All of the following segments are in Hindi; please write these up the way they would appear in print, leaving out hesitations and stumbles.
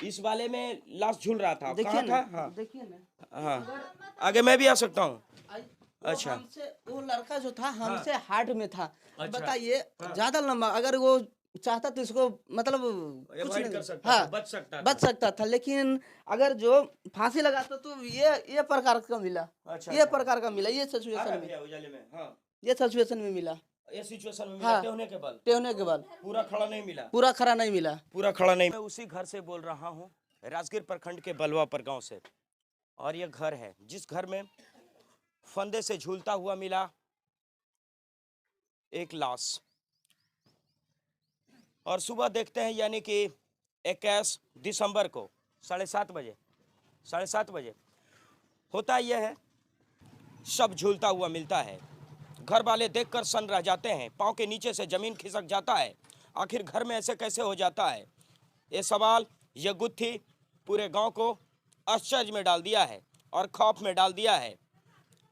इस वाले में लाश झूल रहा था, देखिए कहाँ ना, था? हाँ देखिए ना। हाँ, आगे मैं भी आ सकता हूँ। वो अच्छा हमसे वो लड़का जो था हाँ हमसे हार्ट में था। अच्छा बताइए हाँ, ज्यादा लंबा अगर वो चाहता तो इसको मतलब कुछ अवॉइड नहीं। कर सकता था, हाँ, बच सकता बच था। सकता था, लेकिन अगर जो फांसी लगाता तो ये प्रकार का मिला, अच्छा ये अच्छा, प्रकार का मिला, ये आ रहा सिचुएशन है में, भैया उजाले में। हाँ, ये सिचुएशन में मिला। ये सिचुएशन में मिला, हाँ, होने के बाद टेहने के बाद पूरा खड़ा नहीं मिला। पूरा खरा नहीं मिला। पूरा खड़ा नहीं। मैं उसी घर से बोल रहा हूँ, राजगीर प्रखंड के बलवापर गांव से। और ये घर है जिस घर में फंदे से झूलता हुआ मिला एक लाश। और सुबह देखते हैं यानी कि 21 दिसंबर को 7:30 बजे होता यह है, सब झूलता हुआ मिलता है। घर वाले देखकर सन रह जाते हैं, पाँव के नीचे से जमीन खिसक जाता है। आखिर घर में ऐसे कैसे हो जाता है? ये सवाल, ये गुत्थी पूरे गांव को आश्चर्य में डाल दिया है और खौफ में डाल दिया है।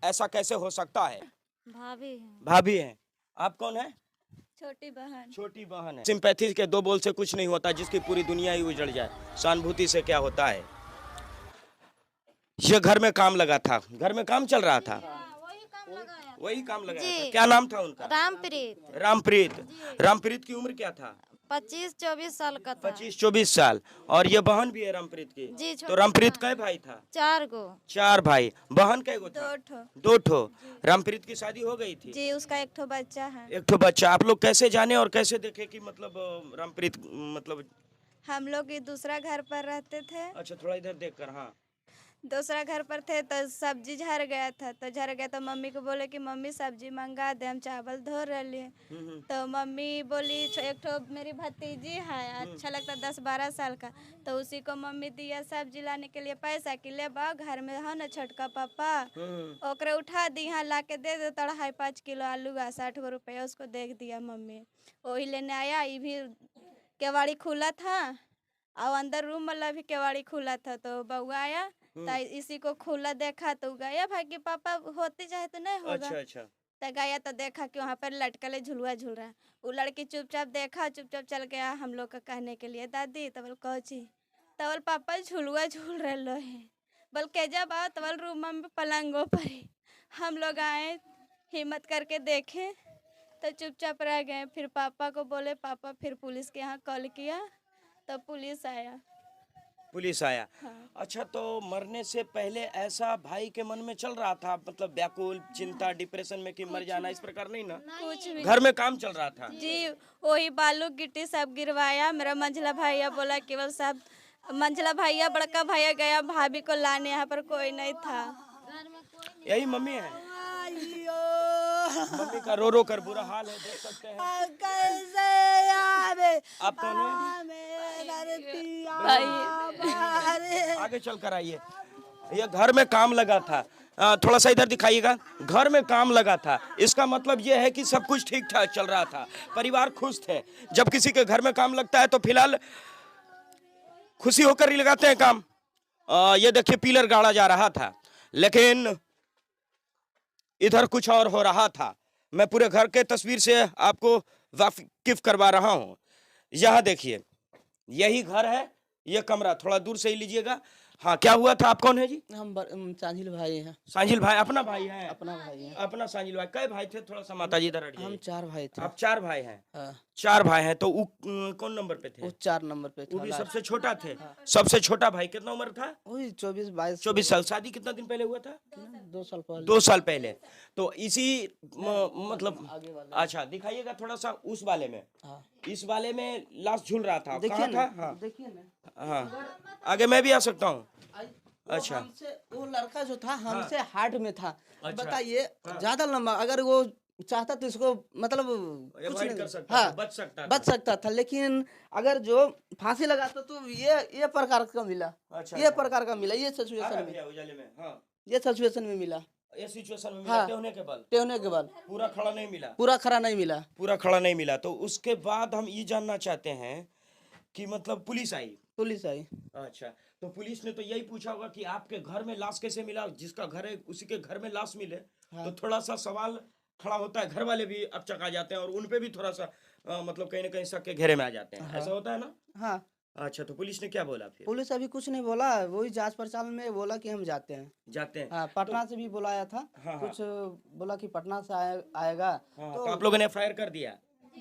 ऐसा कैसे हो सकता है? भाभी है। भाभी हैं। आप कौन है? छोटी बहन। छोटी बहन है। सिंपैथी के दो बोल से कुछ नहीं होता, जिसकी पूरी दुनिया ही उजड़ जाए। सहानुभूति से क्या होता है? ये घर में काम लगा था, घर में काम चल रहा था, वही काम लगाया था। जी। क्या नाम था उनका? रामप्रीत। रामप्रीत। रामप्रीत की उम्र क्या था? 25-24 साल का था। 25-24 साल। और ये बहन भी है रामप्रीत की? जी, तो छोटी रामप्रीत बहन। कै भाई था? 4 गो। 4 भाई। बहन कै गो था? 2 ठो। 2 ठो। रामप्रीत की शादी हो गई थी? जी, उसका एक ठो बच्चा है। एक ठो बच्चा। आप लोग कैसे जाने और कैसे देखे कि मतलब रामप्रीत मतलब? हम लोग ये दूसरा घर पर रहते थे। अच्छा, थोड़ा इधर देख कर। हाँ, दूसरा घर पर थे तो सब्जी झर गया था, तो झर गया तो मम्मी को बोले कि मम्मी सब्जी मंगा दे, हम चावल धो रहे लिए। तो मम्मी बोली एक ठो मेरी भतीजी है, अच्छा लगता 10-12 साल का, तो उसी को मम्मी दिया सब्जी लाने के लिए पैसा कि ले बा घर में है ना छोटका पापा, ओकरे उठा दी, यहाँ ला के दे दे 2.5 किलो आलू का 60 गो रुपया उसको दे दिया मम्मी। वही लेने आया। ये भी केवाड़ी खुला था और अंदर रूम वाला भी केवाड़ी खुला था, तो बउआ आया तो इसी को खुला देखा तो गया भाई कि पापा होती चाहे तो नहीं होगा। अच्छा अच्छा। तो गया तो देखा कि वहाँ पर लटकले झुलुआ झूल रहा है। वो लड़की चुपचाप देखा, चुपचाप चल गया हम लोग का कहने के लिए, दादी तबल कौची तबल पापा झुलुआ झूल रहे लो है, बल के जब आओ तबल रूम में पलंगों पर ही। हम लोग आए, हिम्मत करके देखे तो चुपचाप रह गए। फिर पापा को बोले, पापा फिर पुलिस के यहाँ कॉल किया तो पुलिस आया। पुलिस आया? हाँ। अच्छा, तो मरने से पहले ऐसा भाई के मन में चल रहा था, मतलब व्याकुल, चिंता, डिप्रेशन में कि मर जाना, इस प्रकार नहीं ना? कुछ भी घर में काम चल रहा था। जी, वही बालू गिट्टी सब गिरवाया। मेरा मंझला भैया बोला केवल सब, मंझला भैया बड़का भैया गया भाभी को लाने, यहाँ पर कोई नहीं था। यही मम्मी है? मम्मी का रो रो कर बुरा हाल है, देख सकते हैं। कैसे आवे आप कौन है? आगे चल कर आइए। ये घर में काम लगा था। थोड़ा सा इधर दिखाइएगा। घर में काम लगा था, इसका मतलब ये है कि सब कुछ ठीक ठाक चल रहा था, परिवार खुश थे। जब किसी के घर में काम लगता है तो फिलहाल खुशी होकर ही लगाते हैं काम। ये देखिए पिलर गाड़ा जा रहा था, लेकिन इधर कुछ और हो रहा था। मैं पूरे घर के तस्वीर से आपको वाकिफ करवा रहा हूं। यह देखिए, यही घर है, ये कमरा थोड़ा दूर से ही लीजिएगा। हाँ, क्या हुआ था? आप कौन है जी? हम सांझिल भाई हैं। सांझिल भाई अपना भाई है? अपना भाई है। अपना सांझिल भाई। कई भाई थे? थोड़ा सा माता जी इधर हटिए। हम 4 भाई थे। आप 4 भाई हैं? हाँ, 4 भाई हैं। तो कौन नंबर पे थे? वो 4 नंबर पे वो था भी लास्ट। सबसे छोटा थे? सबसे छोटा भाई कितना उम्र था? वही 24-22 24 साल। शादी कितना दिन पहले हुआ था? 2 साल पहले। 2 साल पहले। तो इसी मतलब अच्छा दिखाइएगा थोड़ा सा उस वाले में। हाँ, इस वाले में लाश झूल रहा था, देखिए कहाँ ना, था? हाँ देखिए ना। हाँ, आगे मैं भी आ सकता हूँ। अच्छा हमसे वो लड़का जो था हमसे हार्ट में था। अच्छा। बताइए हाँ, ज्यादा लंबा अगर वो चाहता तो इसको मतलब कुछ अवॉइड नहीं। कर सकता हाँ, था, बच सकता था। बच सकता था, लेकिन अगर जो फांसी लगाता तो ये प्रकार का मिला, अच्छा ये अच्छा। प्रकार का मिला, ये आ रहा सिचुएशन है में, भैया उजाले में। हाँ, ये सिचुएशन में मिला। ये सिचुएशन में मिला। हाँ, होने के बाद टेहने के बाद पूरा खड़ा नहीं मिला। पूरा खरा नहीं मिला। पूरा खड़ा नहीं मिला। तो उसके बाद हम ये जानना चाहते हैं कि मतलब पुलिस आई? पुलिस आई। अच्छा, तो पुलिस ने तो यही पूछा होगा कि आपके घर में लाश कैसे मिला? जिसका घर है उसी के घर में लाश मिले। हाँ। तो थोड़ा सा सवाल खड़ा होता है, घर वाले भी अकचक आ जाते हैं और उनपे भी थोड़ा सा मतलब कहीं ना कहीं शक के घेरे में आ जाते हैं। हाँ। ऐसा होता है ना? हाँ, अच्छा, तो पुलिस ने क्या बोला फिर? पुलिस अभी कुछ नहीं बोला, वही जांच पड़ताल में बोला कि हम जाते हैं। जाते हैं। हाँ, पटना से भी बुलाया था। हाँ, कुछ बोला कि पटना से आएगा। हाँ, तो आप लोगों ने एफआईआर कर दिया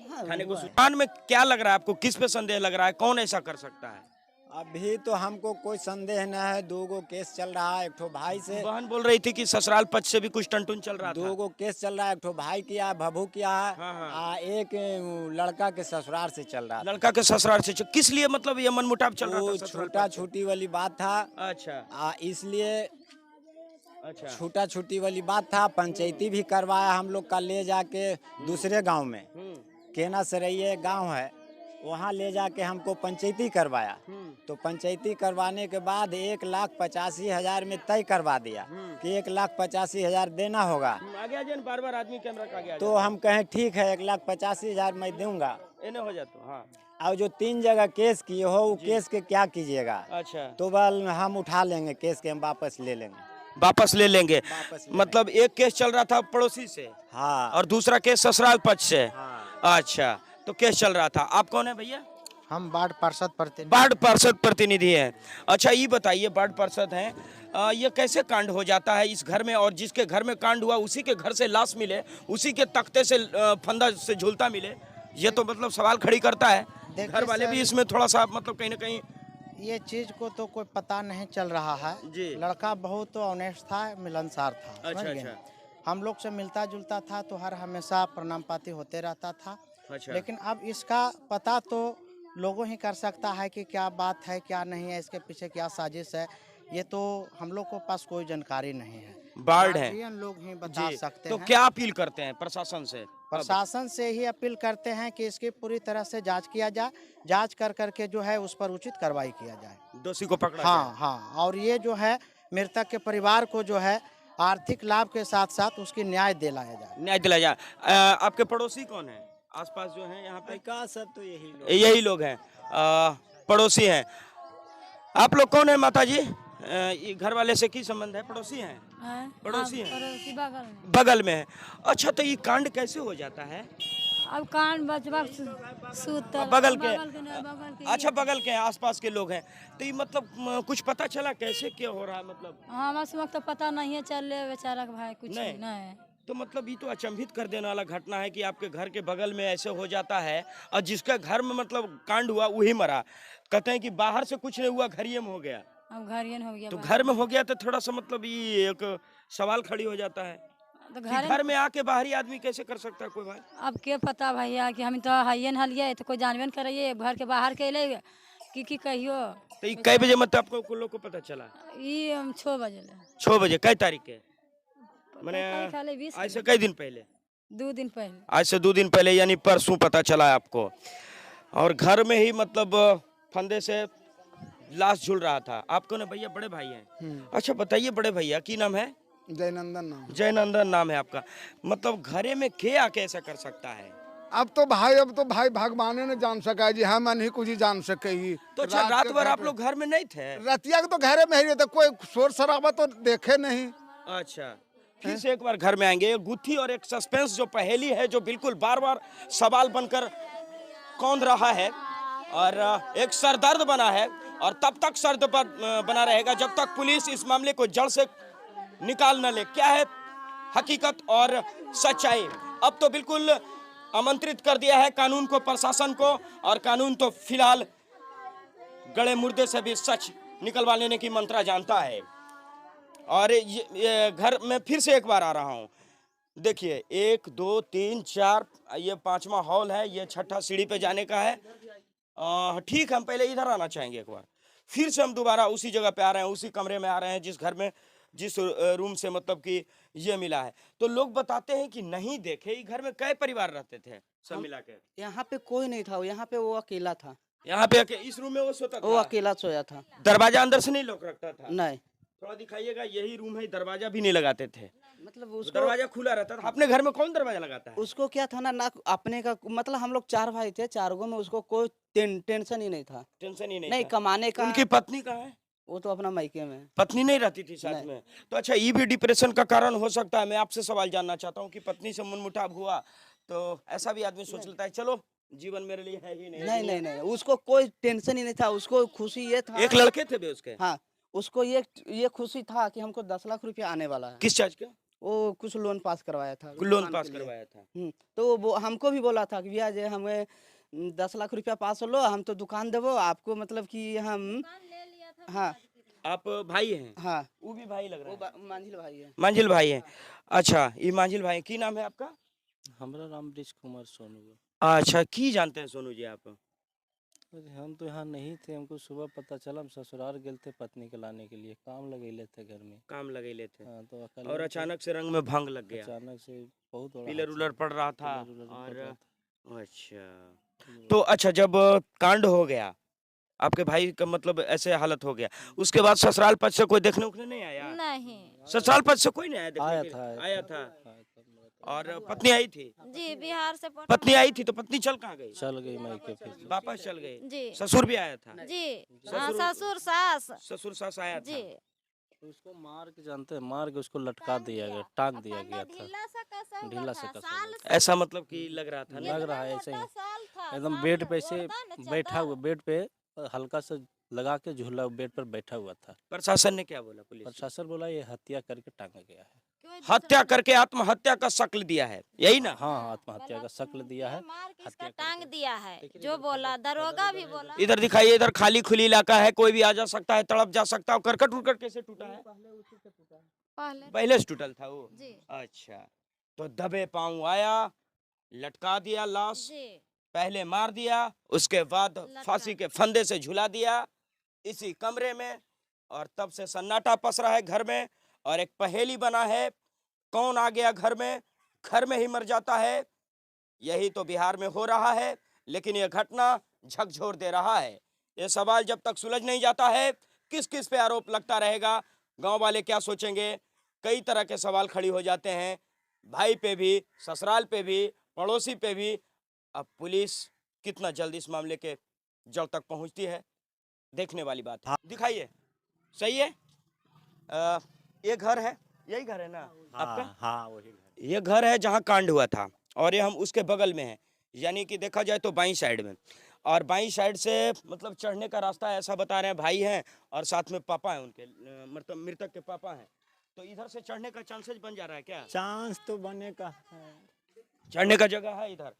हाँ, थाने को? हुआ है। सुल्तान में क्या लग रहा है आपको, किस पे संदेह लग रहा है, कौन ऐसा कर सकता है? अभी तो हमको कोई संदेह न है। 2 गो केस चल रहा है, एक ठो भाई से। बहन बोल रही थी कि ससुराल पक्ष से भी कुछ टनटुन चल रहा 2 था। गो केस चल रहा है, एक ठो भाई किया है, भभू किया है। हाँ, हाँ। एक लड़का के ससुराल से चल रहा था। लड़का के ससुराल से किस लिए, मतलब ये मनमुटाव चल रहा था वो ससुराल छूटा पक्ष से? छूटी वाली बात था। अच्छा, इसलिए अच्छा। छूटा छूटी वाली बात था। पंचायती भी करवाया हम लोग का, ले जाके दूसरे गांव में, केना सरैया गांव है, वहाँ ले जाके हमको पंचायती करवाया। तो पंचायती करवाने के बाद 1,85,000 में तय करवा दिया कि 1,85,000 देना होगा। आगे जन बार-बार आदमी कैमरा का आगे तो हम कहें ठीक है, 1,85,000 मैं दूंगा। इन्हें हो जाता। हाँ, और जो 3 जगह केस किए हो, वो केस के क्या कीजिएगा? अच्छा, तो बल हम उठा लेंगे केस के, हम वापस ले लेंगे। वापस ले लेंगे। वापस ले मतलब एक केस चल रहा था पड़ोसी से हाँ, और दूसरा केस ससुराल पक्ष से। हाँ। अच्छा, तो केस चल रहा था। आप कौन है भैया? हम वार्ड पार्षद प्रतिनिधि। वार्ड पार्षद प्रतिनिधि हैं। अच्छा, ये बताइए, वार्ड पार्षद हैं, ये कैसे कांड हो जाता है इस घर में, और जिसके घर में कांड हुआ उसी के घर से लाश मिले, उसी के तख्ते से फंदा से झूलता मिले, ये तो मतलब सवाल खड़ी करता है। देखिए घर वाले भी सर, इसमें थोड़ा सा मतलब कहीं ना कहीं। ये चीज को तो कोई पता नहीं चल रहा है जी। लड़का बहुत ऑनेस्ट था, मिलनसार था। अच्छा, समझ गए? अच्छा। हम लोग से मिलता जुलता था, तो हर हमेशा प्रणाम पाती होते रहता था। अच्छा, लेकिन अब इसका पता तो लोगों ही कर सकता है कि क्या बात है, क्या नहीं है, इसके पीछे क्या साजिश है। ये तो हम लोग को पास कोई जानकारी नहीं है। वार्ड है गार्जियन लोग ही बता जी। सकते तो हैं। क्या अपील करते हैं प्रशासन से? प्रशासन से ही अपील करते हैं कि इसकी पूरी तरह से जांच किया जाए, जांच कर करके जो है उस पर उचित कार्रवाई किया जाए। दोषी को पकड़ा हाँ हाँ, और ये जो है मृतक के परिवार को जो है आर्थिक लाभ के साथ साथ उसकी न्याय दिलाया जाए। जाए, न्याय दिलाया जाए। आपके पड़ोसी कौन है आसपास जो है यहाँ पे? का सब तो यही लोग हैं, पड़ोसी हैं। आप लोग कौन है माता जी? ये घर वाले से की संबंध है? पड़ोसी हैं? पड़ोसी हैं, पड़ोसी बगल में। बगल में है। अच्छा, तो ये कांड कैसे हो जाता है? अब कान बचवा सूतल बगल के। बगल के। अच्छा, बगल के हैं, आसपास के लोग हैं। तो ये मतलब कुछ पता चला कैसे क्या हो रहा है मतलब? हाँ, हमारे तो पता नहीं है, चल ले बेचारा के भाई कुछ नहीं। नहीं। तो मतलब ये तो अचंभित कर देने वाला घटना है कि आपके घर के बगल में ऐसे हो जाता है, और जिसका घर में मतलब कांड हुआ वही मरा। कहते हैं कि बाहर से कुछ नहीं हुआ, घर ही में हो गया। अब घरियन हो गया। तो घर में हो गया तो थोड़ा सा मतलब ये एक सवाल खड़ी हो जाता है तो कि घर में आके बाहरी आदमी कैसे कर सकता है कोई भाई? अब के पता भैया कि हम तो हइयन हलिए, तो कोई जानबे न करिए घर के बाहर के ले की कहियो। तो ये कै बजे मतलब आपको लोग को पता चला? ये 6 बजे 6 बजे। कै तारीख के? मैंने खाली 20 आज से कई दिन पहले? 2 दिन पहले। आज से 2 दिन पहले, यानी परसों पता चला है आपको। और घर में ही मतलब फंदे से लाश झूल रहा था। आपको ना भैया बड़े भाई हैं? अच्छा, बताइए बड़े भैया की नाम है? जयनंदन नाम। जयनंदन नाम है आपका। मतलब घरे में के आके ऐसा कर सकता है? अब तो भाई भगवान ने जान सका जी, हम नहीं कुछ ही जान सके। तो अच्छा, रात भर आप लोग घर में नहीं थे? रतिया के तो घरे में ही रहते, कोई शोर शराबा तो देखे नहीं। अच्छा, फिर से एक बार घर में आएंगे। एक गुत्थी और एक सस्पेंस जो पहेली है, जो बिल्कुल बार बार सवाल बनकर कौंध रहा है, और एक सरदर्द बना है, और तब तक सर्द बना रहेगा जब तक पुलिस इस मामले को जड़ से निकाल न ले। क्या है हकीकत और सच्चाई? अब तो बिल्कुल आमंत्रित कर दिया है कानून को, प्रशासन को, और कानून तो फिलहाल गड़े मुर्दे से भी सच निकलवा लेने की मंत्रा जानता है। और ये घर में फिर से एक बार आ रहा हूँ। देखिए, 1 2 3 4, ये 5वां हॉल है, ये 6ठा सीढ़ी पे जाने का है। ठीक, हम पहले इधर आना चाहेंगे एक बार। फिर से हम दोबारा उसी जगह पे आ रहे हैं, उसी कमरे में आ रहे हैं जिस घर में, जिस रूम से मतलब कि ये मिला है। तो लोग बताते हैं कि नहीं देखे, घर में कई परिवार रहते थे सब मिला के? यहाँ पे कोई नहीं था, यहाँ पे वो अकेला था। यहाँ पे इस रूम में वो सोता वो था? अकेला सोया था। दरवाजा अंदर से नहीं लॉक रखता था? नहीं, थोड़ा दिखाइएगा। यही रूम है, दरवाजा भी नहीं लगाते थे, मतलब उसको दरवाजा खुला रहता था। अपने घर में कौन दरवाजा लगाता है? उसको क्या था ना अपने का, मतलब हम लोग 4 भाई थे, 4 में उसको कोई टेंशन ही नहीं था। टेंशन ही नहीं नहीं था। कमाने का। उनकी पत्नी कहाँ है? वो तो अपना मायके में। पत्नी नहीं रहती थी साथ में? तो अच्छा, ये भी डिप्रेशन का कारण हो सकता है। मैं आपसे सवाल जानना चाहता हूँ कि पत्नी से मनमुटाव हुआ तो ऐसा भी आदमी सोच लेता है चलो जीवन मेरे लिए है ही नहीं। नहीं नहीं नहीं, उसको कोई टेंशन ही नहीं था, उसको खुशी ये था। एक लड़के थे बे उसके? हाँ, उसको ये खुशी था कि हमको 10 लाख रुपया आने वाला है। किस चार्ज का? वो कुछ लोन पास करवाया था, लोन दुकान पास के लिए। करवाया था। तो वो हमको भी बोला था कि भैया जे हमें 10 लाख रुपया पास हो लो, हम तो दुकान देवो आपको, मतलब कि हम। हाँ आप भाई हैं? हाँ, वो भी भाई लग रहा है। मांझिल भाई है। मांझिल भाई हैं। अच्छा, ये मांझिल भाई, की नाम है आपका? हमारा नाम ब्रिज कुमार सोनू है। अच्छा, की जानते हैं सोनू जी आप? अरे हम तो यहाँ नहीं थे, हमको सुबह पता चला, हम ससुराल गए थे पत्नी के लाने के लिए, काम लगेले थे घर में। काम लगेले थे हाँ, तो और अकेले अचानक से रंग में भंग लग गया। अचानक से बहुत बड़ा पिलर हादसा उलर पड़ रहा था पिलर उलर पड़ और रहा था। अच्छा, तो अच्छा, जब कांड हो गया आपके भाई का, मतलब ऐसे हालत हो गया, उसके बाद ससुराल पक्ष से कोई देखने उखने नहीं आया? नहीं ससुराल पक्ष से कोई नहीं आया देखने आया के लिए? था आया था। आया था। और पत्नी आई थी? जी, बिहार से पत्नी आई थी तो पत्नी चल कहाँ गई? चल गई मायके फिर। वापस चल गए? जी ससुर भी आया था? जी, ससुर- ससुर सास ससुर सास आया था? जी। तो उसको मार के, जानते हैं, मार के उसको लटका दिया गया, टांग दिया गया था। ढीला सा कसा हुआ ढीला था, सा कसा साल हुआ से ऐसा मतलब कि लग रहा था ना? लग रहा है ऐसे ही, मोटा साल था, एकदम साल बेड पे से ओढ़ता न बैठा चादर। हुआ, बेड पे हल्का सा लगा के झूला बेड पर बैठा हुआ था। प्रशासन ने क्या बोला? पुलिस ने? प्रशासन बोला ये हत्या करके टांगा गया है। कोई हत्या करके आत्महत्या का शक्ल दिया है, यही ना? हाँ, आत्महत्या का शक्ल दिया है। मार के इसका हत्या टांग दिया है, जो बोला दरोगा भी बोला। इधर दिखाइए, इधर खाली खुली इलाका है, कोई भी आ जा सकता है, तड़प जा सकता है। करकट उरकट कैसे टूटा है? पहले पहले से टूटल था वो? जी अच्छा, तो दबे पांव आया, लटका दिया लाश, जी पहले मार दिया, उसके बाद फांसी के फंदे से झुला दिया इसी कमरे में, और तब से सन्नाटा पसरा है घर में, और एक पहेली बना है, कौन आ गया घर में ही मर जाता है। यही तो बिहार में हो रहा है, लेकिन यह घटना झकझोर दे रहा है। ये सवाल जब तक सुलझ नहीं जाता है, किस किस पे आरोप लगता रहेगा, गांव वाले क्या सोचेंगे, कई तरह के सवाल खड़ी हो जाते हैं, भाई पे भी, ससुराल पे भी, पड़ोसी पे भी। अब पुलिस कितना जल्द इस मामले के जड़ तक पहुंचती है, देखने वाली बात है। दिखाइए, सही है। ये घर है, यही घर है ना आपका? हाँ वही घर। ये घर है जहाँ कांड हुआ था, और ये हम उसके बगल में हैं, यानी कि देखा जाए तो बाईं साइड में। और बाईं साइड से मतलब चढ़ने का रास्ता ऐसा बता रहे हैं, भाई हैं और साथ में पापा हैं उनके, मतलब मृतक के पापा हैं, तो इधर से चढ़ने का चांसेस बन जा रहा है क्या? चांस तो बने का है। चढ़ने का जगह है इधर,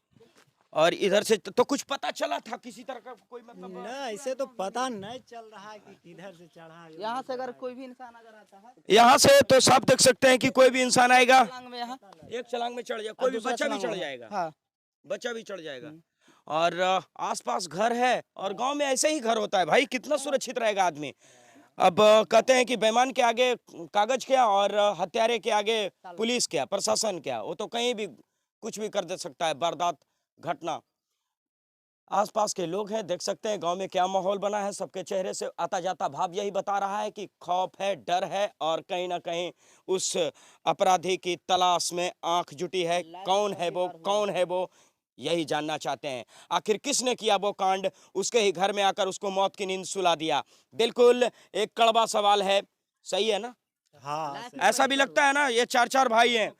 और इधर से तो कुछ पता चला था किसी तरह का कोई, मतलब नहीं, इसे तो पता नहीं चल रहा है कि किधर से चढ़ा है। यहाँ से अगर कोई भी इंसान अगर आता है, यहाँ से तो साफ देख सकते हैं कि कोई भी इंसान आएगा, छलांग में यहाँ, एक छलांग में चढ़ जाएगा, कोई भी दूसरा बच्चा भी छलांग चढ़ में। जाएगा, हाँ, बच्चा भी चढ़ जाएगा। और आसपास घर है, और गांव में ऐसे ही घर होता है भाई, कितना सुरक्षित रहेगा आदमी। अब कहते हैं कि बेईमान के आगे कागज क्या, और हत्यारे के आगे पुलिस क्या, प्रशासन क्या, वो तो कहीं भी कुछ भी कर दे सकता है, वारदात घटना। आसपास के लोग हैं, देख सकते हैं गांव में क्या माहौल बना है, सबके चेहरे से आता जाता भाव यही बता रहा है कि खौफ है, डर है, और कहीं ना कहीं उस अपराधी की तलाश में आंख जुटी है। कौन है वो, कौन है वो, यही जानना चाहते हैं। आखिर किसने किया वो कांड, उसके ही घर में आकर उसको मौत की नींद सुला दिया। बिल्कुल एक कड़वा सवाल है, सही है ना? हाँ ऐसा भी लगता है ना, ये चार चार भाई हैं,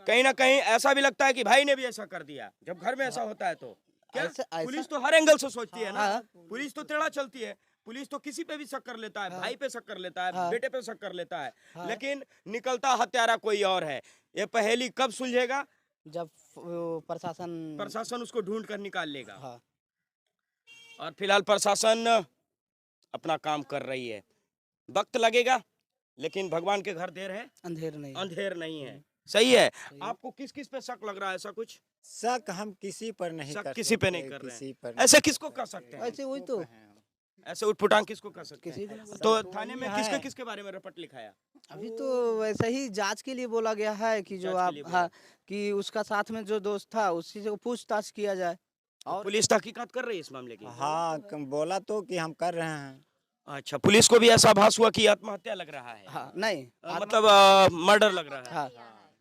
कहीं ना कहीं ऐसा भी लगता है कि भाई ने भी ऐसा कर दिया। जब घर में ऐसा होता है तो क्या पुलिस तो हर एंगल से सोचती है ना, पुलिस तो टेढ़ा चलती है, पुलिस तो किसी पे भी शक कर लेता है, भाई पे शक कर लेता है, बेटे पे शक कर लेता है, लेकिन निकलता हत्यारा कोई और है। ये पहेली कब सुलझेगा? जब प्रशासन उसको ढूंढ कर निकाल लेगा। हाँ, और फिलहाल प्रशासन अपना काम कर रही है, वक्त लगेगा, लेकिन भगवान के घर देर है, अंधेर नहीं है। सही है। आपको किस किस पे शक लग रहा है? ऐसा कुछ शक हम किसी पर नहीं शक कर किसी पे सकते, नहीं कर रहे किसी हैं। पर ऐसे किसको कर सकते हैं? ऐसे हुई तो ऐसे उठपुटांग किसको कर सकते किसी हैं? को नहीं तो पता। थाने में किसके किसके बारे में रपट लिखाया? अभी तो वैसे ही जांच के लिए बोला गया है कि जो जांच के आप, लिए बोला। हाँ, कि उसका साथ में जो दोस्त था उसी से पूछताछ किया जाए। और पुलिस तहकीकात कर रही है इस मामले की? हाँ बोला तो कि हम कर रहे हैं। अच्छा, पुलिस को भी ऐसा आभास हुआ कि आत्महत्या लग रहा है? हाँ, नहीं, मतलब मर्डर लग रहा है? हाँ,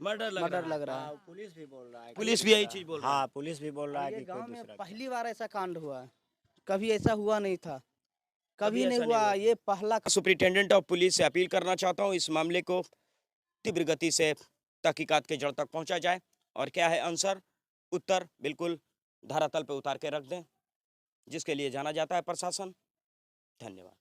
मर्डर लग रहा है। पुलिस भी बोल रहा है, पुलिस भी यही चीज बोल रहा है। हाँ पुलिस भी बोल रहा है ये कि कोई गांव में दूसरा। पहली बार ऐसा कांड हुआ है, कभी ऐसा हुआ नहीं था, कभी ऐसा नहीं नहीं हुआ, हुआ। ये पहला। सुपरिटेंडेंट ऑफ पुलिस से अपील करना चाहता हूँ, इस मामले को तीव्र गति से तहकीकात के जड़ तक पहुंचा जाए, और क्या है आंसर, उत्तर बिल्कुल धरातल पे उतार के रख दें, जिसके लिए जाना जाता है प्रशासन। धन्यवाद।